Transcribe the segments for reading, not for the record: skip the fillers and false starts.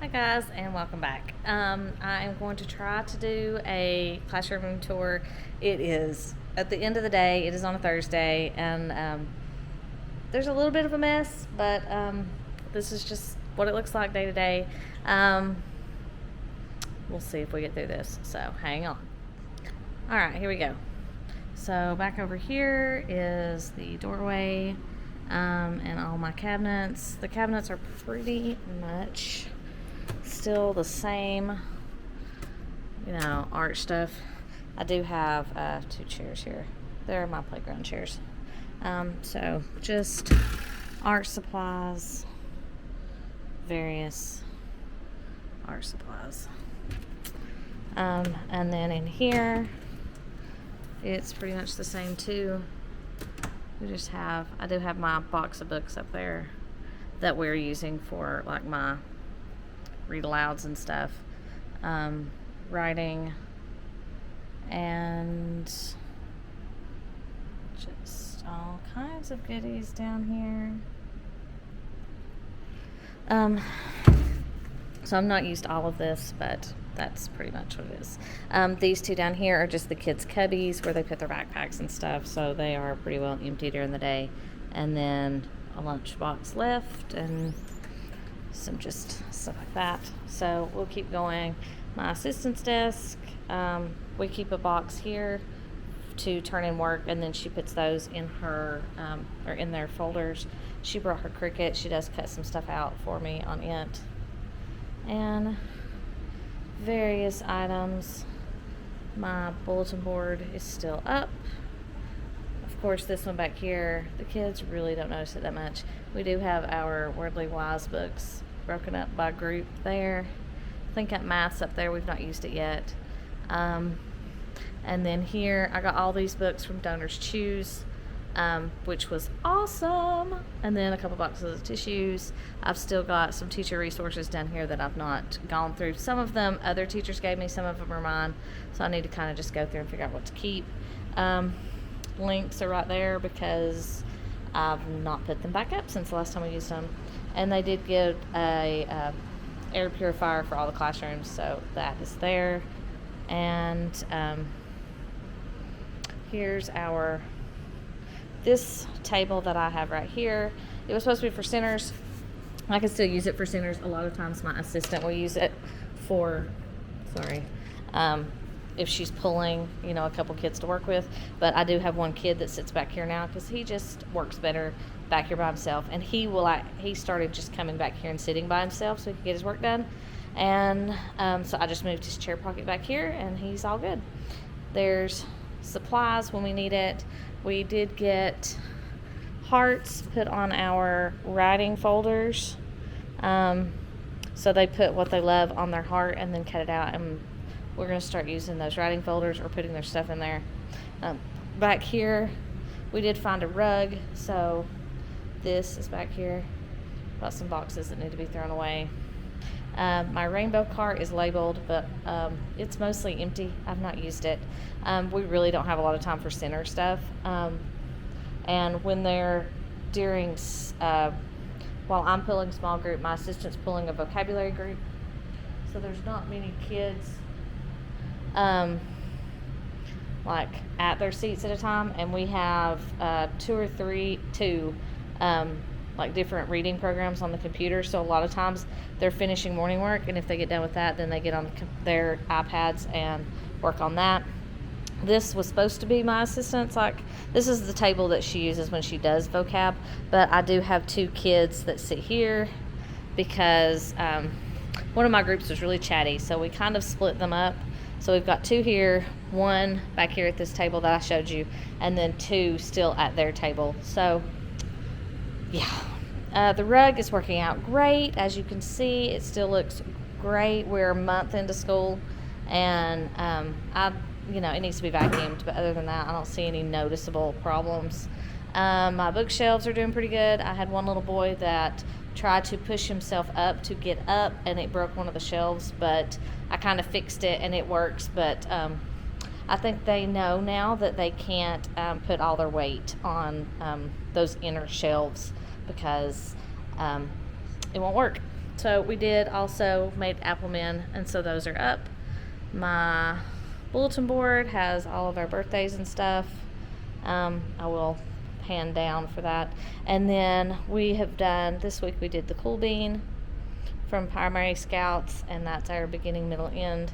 Hi guys, and welcome back. I am going to try to do a classroom tour. It is at the end of the day. It is on a Thursday, and there's a little bit of a mess, but this is just what it looks like day to day. We'll see if we get through this. So hang on. All right, here we go. So back over here is the doorway and all my cabinets. The cabinets are pretty much still the same, art stuff. I do have 2 chairs here. They're my playground chairs. So just art supplies, various art supplies. And then in here, it's pretty much the same too. I do have my box of books up there that we're using for like my read alouds and stuff, writing, and just all kinds of goodies down here. So I'm not used all of this, but that's pretty much what it is. These 2 down here are just the kids' cubbies where they put their backpacks and stuff, so they are pretty well empty during the day. And then a lunchbox left and some just stuff like that. So we'll keep going. My assistant's desk, we keep a box here to turn in work, and then she puts those in her or in their folders. She brought her Cricut. She does cut some stuff out for me on it, and various items. My bulletin board is still up. Of course, this one back here, the kids really don't notice it that much. We do have our Wordly Wise books broken up by group there. I think that math's up there. We've not used it yet. And then here, I got all these books from Donors Choose, which was awesome. And then a couple boxes of tissues. I've still got some teacher resources down here that I've not gone through. Some of them other teachers gave me, some of them are mine. So I need to kind of just go through and figure out what to keep. Links are right there because I've not put them back up since the last time I used them. And they did get a air purifier for all the classrooms, so that is there. And here's this table that I have right here. It was supposed to be for centers. I can still use it for centers. A lot of times my assistant will use it for, if she's pulling, a couple kids to work with. But I do have one kid that sits back here now because he just works better back here by himself. And he started just coming back here and sitting by himself so he could get his work done. And so I just moved his chair pocket back here, and he's all good. There's supplies when we need it. We did get hearts put on our writing folders. So they put what they love on their heart and then cut it out, and we're going to start using those writing folders or putting their stuff in there. Back here, we did find a rug, so this is back here. Got some boxes that need to be thrown away. My rainbow cart is labeled, but it's mostly empty. I've not used it. We really don't have a lot of time for center stuff. And when they're while I'm pulling small group, my assistant's pulling a vocabulary group. So there's not many kids like at their seats at a time, and we have 2 or 3 like different reading programs on the computer. So a lot of times they're finishing morning work, and if they get done with that, then they get on their iPads and work on that. This was supposed to be my assistant's, this is the table that she uses when she does vocab, but I do have 2 kids that sit here because one of my groups was really chatty, so we kind of split them up. So we've got 2 here, 1 back here at this table that I showed you, and then 2 still at their table. So yeah, the rug is working out great. As you can see, it still looks great. We're a month into school, and it needs to be vacuumed, but other than that, I don't see any noticeable problems. My bookshelves are doing pretty good. I had one little boy that tried to push himself up to get up, and it broke one of the shelves, but I kind of fixed it and it works. But I think they know now that they can't put all their weight on those inner shelves because it won't work. So So we did also made Applemen, and so those are up. My bulletin board has all of our birthdays and stuff. I will hand down for that. And then we have done, this week we did the Cool Bean from Primary Scouts, and that's our beginning, middle, end,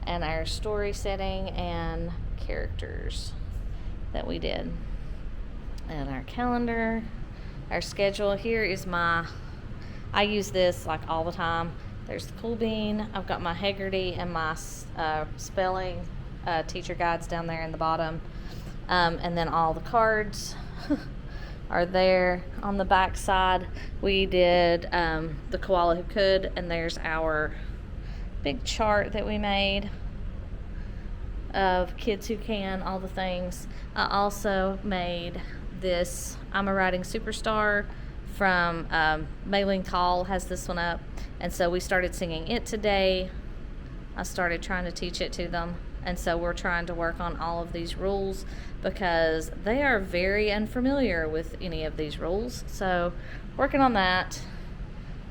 and our story setting and characters that we did. And our calendar, our schedule. Here is I use this like all the time. There's the Cool Bean. I've got my Haggerty and my spelling teacher guides down there in the bottom. And then all the cards are there. On the back side, we did the Koala Who Could, and there's our big chart that we made of Kids Who Can, all the things. I also made this I'm a Writing Superstar from Mailing Call has this one up, and so we started singing it today. I started trying to teach it to them, and so we're trying to work on all of these rules because they are very unfamiliar with any of these rules, so working on that.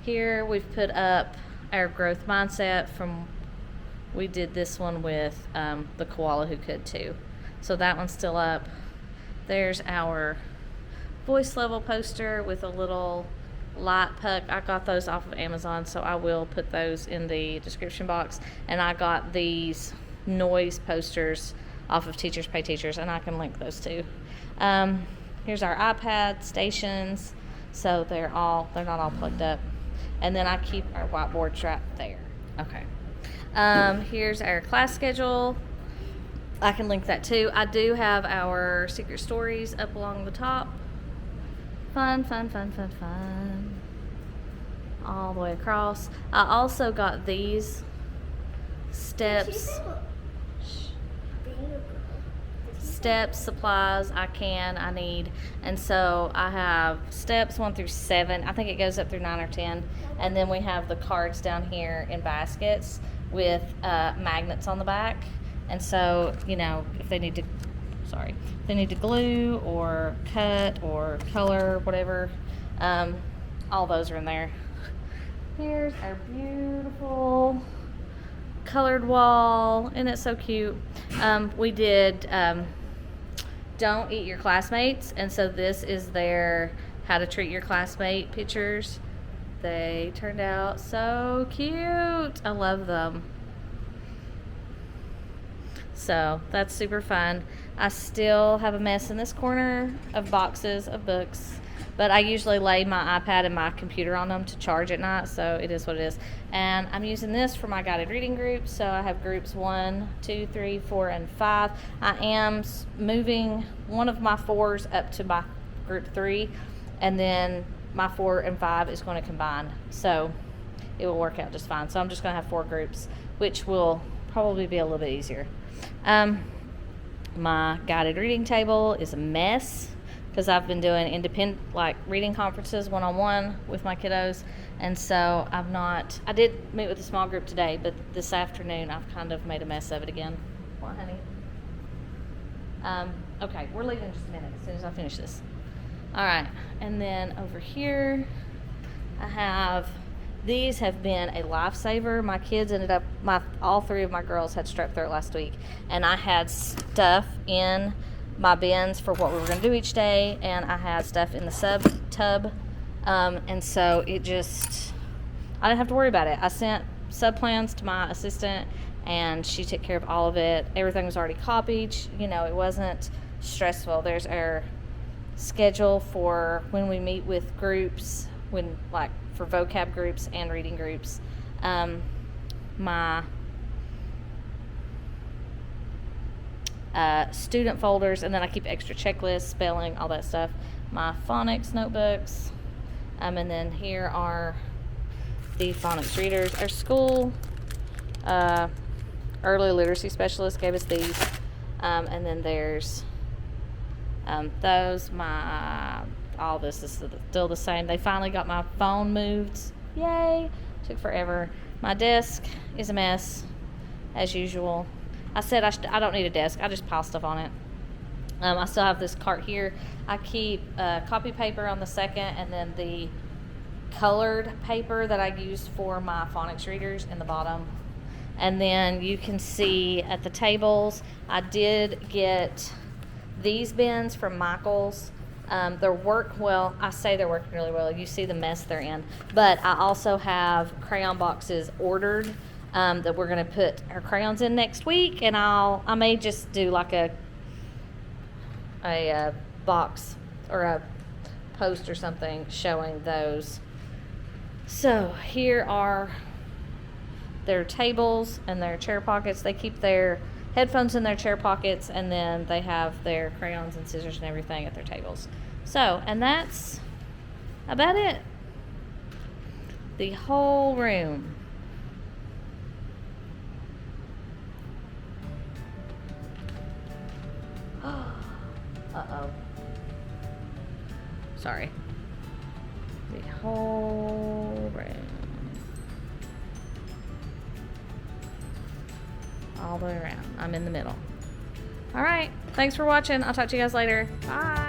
Here we've put up our growth mindset from, we did this one with the Koala Who Could too, so that one's still up. There's our voice level poster with a little light puck. I got those off of Amazon, so I will put those in the description box. And I got these noise posters off of Teachers Pay Teachers, and I can link those too. Here's our iPad stations, so they're not all plugged up. And then I keep our whiteboard strapped there. Okay. Here's our class schedule. I can link that too. I do have our secret stories up along the top. Fun. All the way across. I also got these steps, supplies I need. And so I have steps 1 through 7. I think it goes up through 9 or 10. And then we have the cards down here in baskets with magnets on the back. And so, if they need to glue or cut or color, whatever, all those are in there. Here's our beautiful colored wall, and it's so cute. We did Don't Eat Your Classmates, and so this is their How to Treat Your Classmate pictures. They turned out so cute. I love them. So that's super fun. I still have a mess in this corner of boxes of books, but I usually lay my iPad and my computer on them to charge at night, so it is what it is. And I'm using this for my guided reading groups, so I have groups 1, 2, 3, 4, and 5. I am moving one of my 4s up to my group 3, and then my 4 and 5 is going to combine, so it will work out just fine. So I'm just going to have 4 groups, which will probably be a little bit easier. My guided reading table is a mess because I've been doing independent reading conferences one-on-one with my kiddos, and so I did meet with a small group today, but this afternoon I've kind of made a mess of it again. What, honey? Okay, we're leaving in just a minute as soon as I finish this. All right, and then over here I have, these have been a lifesaver. My kids ended up, all 3 of my girls had strep throat last week, and I had stuff in my bins for what we were going to do each day, and I had stuff in the tub, and so I didn't have to worry about it. I sent sub plans to my assistant, and she took care of all of it. Everything was already copied. It wasn't stressful. There's our schedule for when we meet with groups, for vocab groups and reading groups. My student folders, and then I keep extra checklists, spelling, all that stuff. My phonics notebooks, and then here are the phonics readers. Our school early literacy specialist gave us these, and then there's those. All this is still the same. They finally got my phone moved. Yay! Took forever. My desk is a mess, as usual. I said I don't need a desk. I just pile stuff on it. I still have this cart here. I keep copy paper on the second, and then the colored paper that I used for my phonics readers in the bottom. And then you can see at the tables, I did get these bins from Michael's. They're well. I say they're working really well. You see the mess they're in. But I also have crayon boxes ordered that we're going to put our crayons in next week. And I may just do like a box or a post or something showing those. So here are their tables and their chair pockets. They keep their headphones in their chair pockets, and then they have their crayons and scissors and everything at their tables. So, and that's about it. The whole room. Uh-oh. Sorry. The whole room. All the way around. I'm in the middle. All right. Thanks for watching. I'll talk to you guys later. Bye.